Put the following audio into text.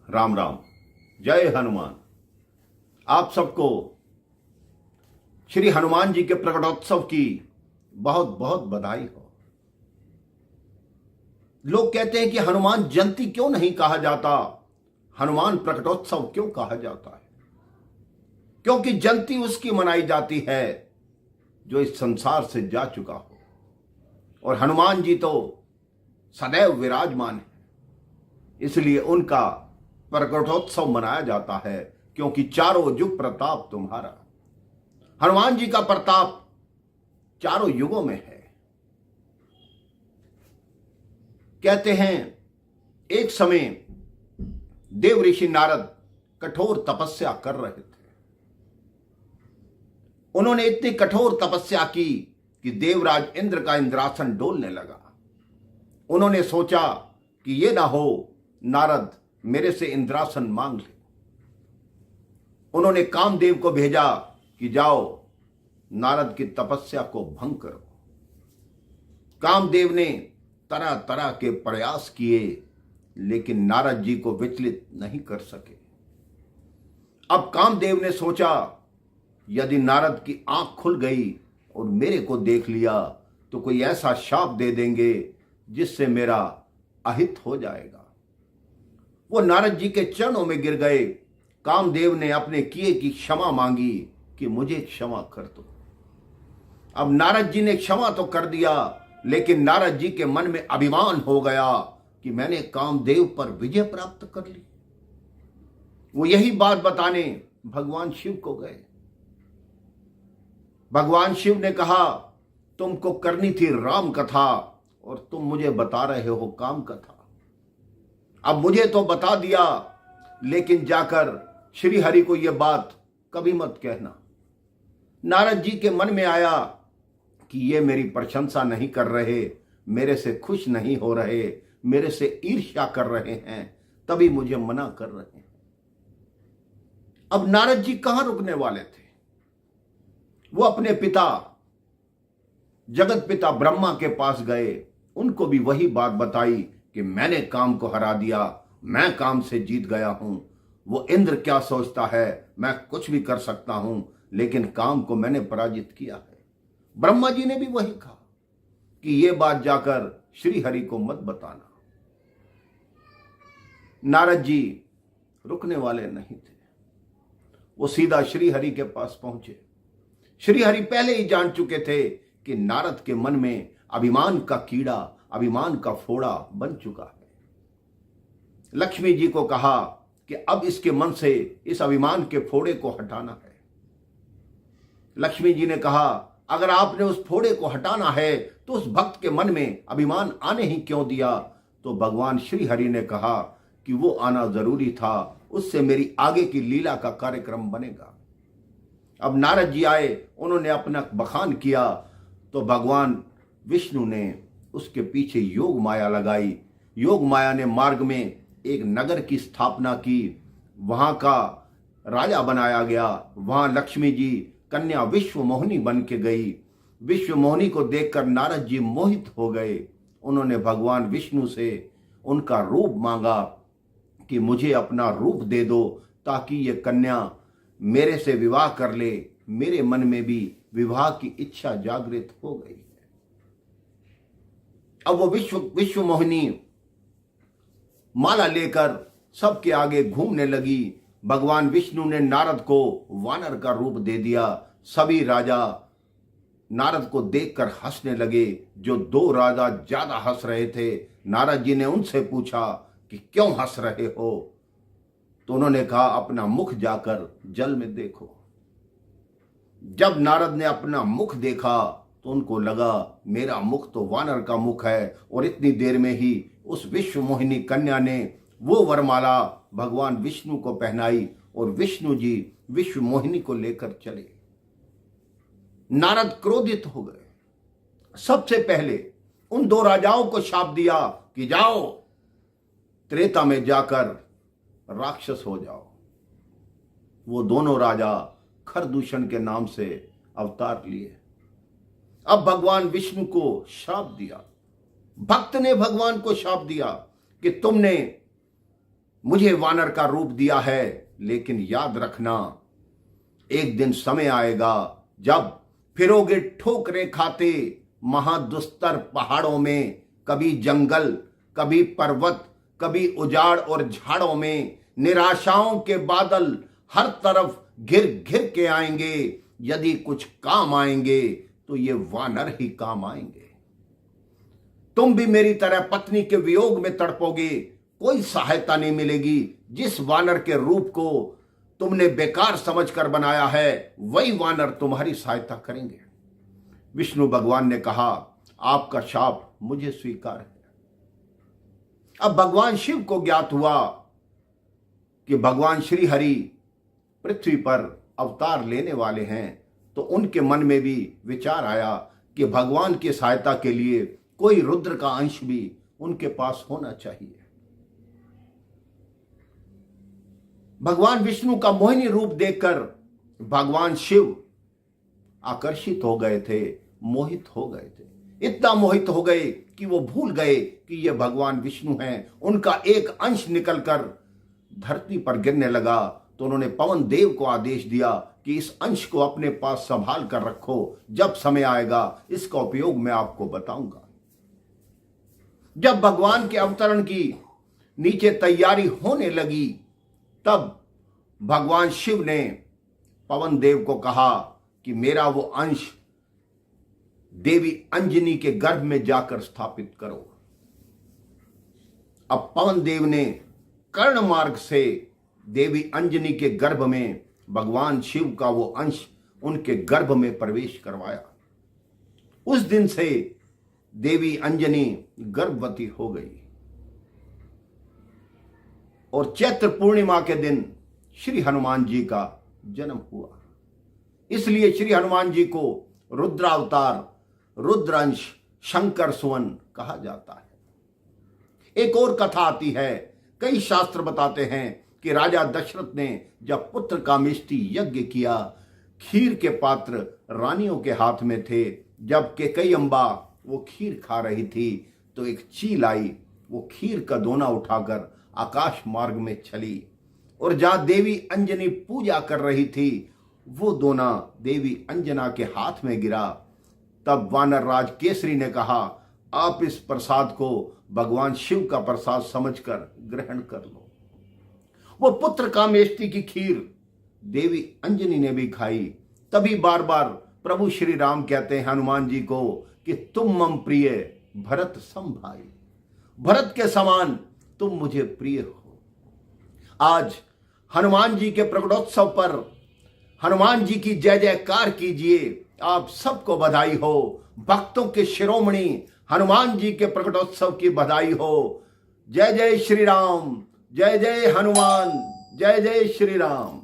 राम राम। जय हनुमान। आप सबको श्री हनुमान जी के प्रकटोत्सव की बहुत बहुत बधाई हो। लोग कहते हैं कि हनुमान जयंती क्यों नहीं कहा जाता, हनुमान प्रकटोत्सव क्यों कहा जाता है? क्योंकि जयंती उसकी मनाई जाती है जो इस संसार से जा चुका हो, और हनुमान जी तो सदैव विराजमान है, इसलिए उनका प्रकटोत्सव मनाया जाता है। क्योंकि चारों युग प्रताप तुम्हारा, हनुमान जी का प्रताप चारों युगों में है। कहते हैं एक समय देव ऋषि नारद कठोर तपस्या कर रहे थे। उन्होंने इतनी कठोर तपस्या की कि देवराज इंद्र का इंद्रासन डोलने लगा। उन्होंने सोचा कि ये ना हो नारद मेरे से इंद्रासन मांग ले। उन्होंने कामदेव को भेजा कि जाओ नारद की तपस्या को भंग करो। कामदेव ने तरह तरह के प्रयास किए, लेकिन नारद जी को विचलित नहीं कर सके। अब कामदेव ने सोचा यदि नारद की आंख खुल गई और मेरे को देख लिया तो कोई ऐसा शाप दे देंगे जिससे मेरा अहित हो जाएगा। वो नारद जी के चरणों में गिर गए। कामदेव ने अपने किए की क्षमा मांगी कि मुझे क्षमा कर दो। अब नारद जी ने क्षमा तो कर दिया, लेकिन नारद जी के मन में अभिमान हो गया कि मैंने कामदेव पर विजय प्राप्त कर ली। वो यही बात बताने भगवान शिव को गए। भगवान शिव ने कहा तुमको करनी थी राम कथा और तुम मुझे बता रहे हो काम कथा। अब मुझे तो बता दिया, लेकिन जाकर श्री हरि को यह बात कभी मत कहना। नारद जी के मन में आया कि ये मेरी प्रशंसा नहीं कर रहे, मेरे से खुश नहीं हो रहे, मेरे से ईर्ष्या कर रहे हैं, तभी मुझे मना कर रहे हैं। अब नारद जी कहां रुकने वाले थे? वो अपने पिता जगत पिता ब्रह्मा के पास गए। उनको भी वही बात बताई कि मैंने काम को हरा दिया, मैं काम से जीत गया हूं। वो इंद्र क्या सोचता है, मैं कुछ भी कर सकता हूं, लेकिन काम को मैंने पराजित किया है। ब्रह्मा जी ने भी वही कहा कि ये बात जाकर श्री हरि को मत बताना। नारद जी रुकने वाले नहीं थे। वो सीधा श्री हरि के पास पहुंचे। श्री हरि पहले ही जान चुके थे कि नारद के मन में अभिमान का कीड़ा, अभिमान का फोड़ा बन चुका है। लक्ष्मी जी को कहा कि अब इसके मन से इस अभिमान के फोड़े को हटाना है। लक्ष्मी जी ने कहा अगर आपने उस फोड़े को हटाना है तो उस भक्त के मन में अभिमान आने ही क्यों दिया? तो भगवान श्री हरि ने कहा कि वो आना जरूरी था, उससे मेरी आगे की लीला का कार्यक्रम बनेगा। अब नारद जी आए, उन्होंने अपना बखान किया तो भगवान विष्णु ने उसके पीछे योग माया लगाई। योग माया ने मार्ग में एक नगर की स्थापना की, वहां का राजा बनाया गया। वहां लक्ष्मी जी कन्या विश्व मोहिनी बन के गई। विश्व मोहिनी को देखकर नारद जी मोहित हो गए। उन्होंने भगवान विष्णु से उनका रूप मांगा कि मुझे अपना रूप दे दो ताकि ये कन्या मेरे से विवाह कर ले। मेरे मन में भी विवाह की इच्छा जागृत हो गई है। अब वो विश्व मोहिनी माला लेकर सबके आगे घूमने लगी। भगवान विष्णु ने नारद को वानर का रूप दे दिया। सभी राजा नारद को देखकर हंसने लगे। जो दो राजा ज्यादा हंस रहे थे, नारद जी ने उनसे पूछा कि क्यों हंस रहे हो? तो उन्होंने कहा अपना मुख जाकर जल में देखो। जब नारद ने अपना मुख देखा तो उनको लगा मेरा मुख तो वानर का मुख है, और इतनी देर में ही उस विश्व मोहिनी कन्या ने वो वरमाला भगवान विष्णु को पहनाई और विष्णु जी विश्व मोहिनी को लेकर चले। नारद क्रोधित हो गए। सबसे पहले उन दो राजाओं को शाप दिया कि जाओ त्रेता में जाकर राक्षस हो जाओ। वो दोनों राजा खरदूषण के नाम से अवतार लिए। अब भगवान विष्णु को शाप दिया। भक्त ने भगवान को शाप दिया कि तुमने मुझे वानर का रूप दिया है, लेकिन याद रखना एक दिन समय आएगा जब फिरोगे ठोकरें खाते महादुस्तर पहाड़ों में, कभी जंगल, कभी पर्वत, कभी उजाड़ और झाड़ों में। निराशाओं के बादल हर तरफ घिर घिर के आएंगे। यदि कुछ काम आएंगे तो ये वानर ही काम आएंगे। तुम भी मेरी तरह पत्नी के वियोग में तड़पोगे, कोई सहायता नहीं मिलेगी। जिस वानर के रूप को तुमने बेकार समझकर बनाया है, वही वानर तुम्हारी सहायता करेंगे। विष्णु भगवान ने कहा, आपका शाप मुझे स्वीकार है। अब भगवान शिव को ज्ञात हुआ कि भगवान श्री हरि पृथ्वी पर अवतार लेने वाले हैं, तो उनके मन में भी विचार आया कि भगवान की सहायता के लिए कोई रुद्र का अंश भी उनके पास होना चाहिए। भगवान विष्णु का मोहिनी रूप देखकर भगवान शिव आकर्षित हो गए थे, मोहित हो गए थे। इतना मोहित हो गए कि वो भूल गए कि ये भगवान विष्णु हैं। उनका एक अंश निकलकर धरती पर गिरने लगा, तो उन्होंने पवन देव को आदेश दिया कि इस अंश को अपने पास संभाल कर रखो, जब समय आएगा इसका उपयोग मैं आपको बताऊंगा। जब भगवान के अवतरण की नीचे तैयारी होने लगी, तब भगवान शिव ने पवन देव को कहा कि मेरा वो अंश देवी अंजनी के गर्भ में जाकर स्थापित करो। अब पवन देव ने कर्ण मार्ग से देवी अंजनी के गर्भ में भगवान शिव का वो अंश उनके गर्भ में प्रवेश करवाया। उस दिन से देवी अंजनी गर्भवती हो गई और चैत्र पूर्णिमा के दिन श्री हनुमान जी का जन्म हुआ। इसलिए श्री हनुमान जी को रुद्रावतार, रुद्रांश, शंकर सुवन कहा जाता है। एक और कथा आती है, कई शास्त्र बताते हैं कि राजा दशरथ ने जब पुत्र कामेष्टि यज्ञ किया, खीर के पात्र रानियों के हाथ में थे। जब केकई अम्बा वो खीर खा रही थी, तो एक चील आई, वो खीर का दोना उठाकर आकाश मार्ग में चली, और जहां देवी अंजनी पूजा कर रही थी, वो दोना देवी अंजना के हाथ में गिरा। तब वानर राज केसरी ने कहा, आप इस प्रसाद को भगवान शिव का प्रसाद समझकर ग्रहण कर लो। वो पुत्र कामेष्टि की खीर देवी अंजनी ने भी खाई। तभी बार बार प्रभु श्री राम कहते हैं हनुमान जी को कि तुम मम प्रिय भरत सम भाई, भरत के समान तुम मुझे प्रिय हो। आज हनुमान जी के प्रकटोत्सव पर हनुमान जी की जय जयकार कीजिए। आप सबको बधाई हो। भक्तों के शिरोमणि हनुमान जी के प्रकटोत्सव की बधाई हो। जय जय श्री राम, जय जय हनुमान, जय जय श्री राम।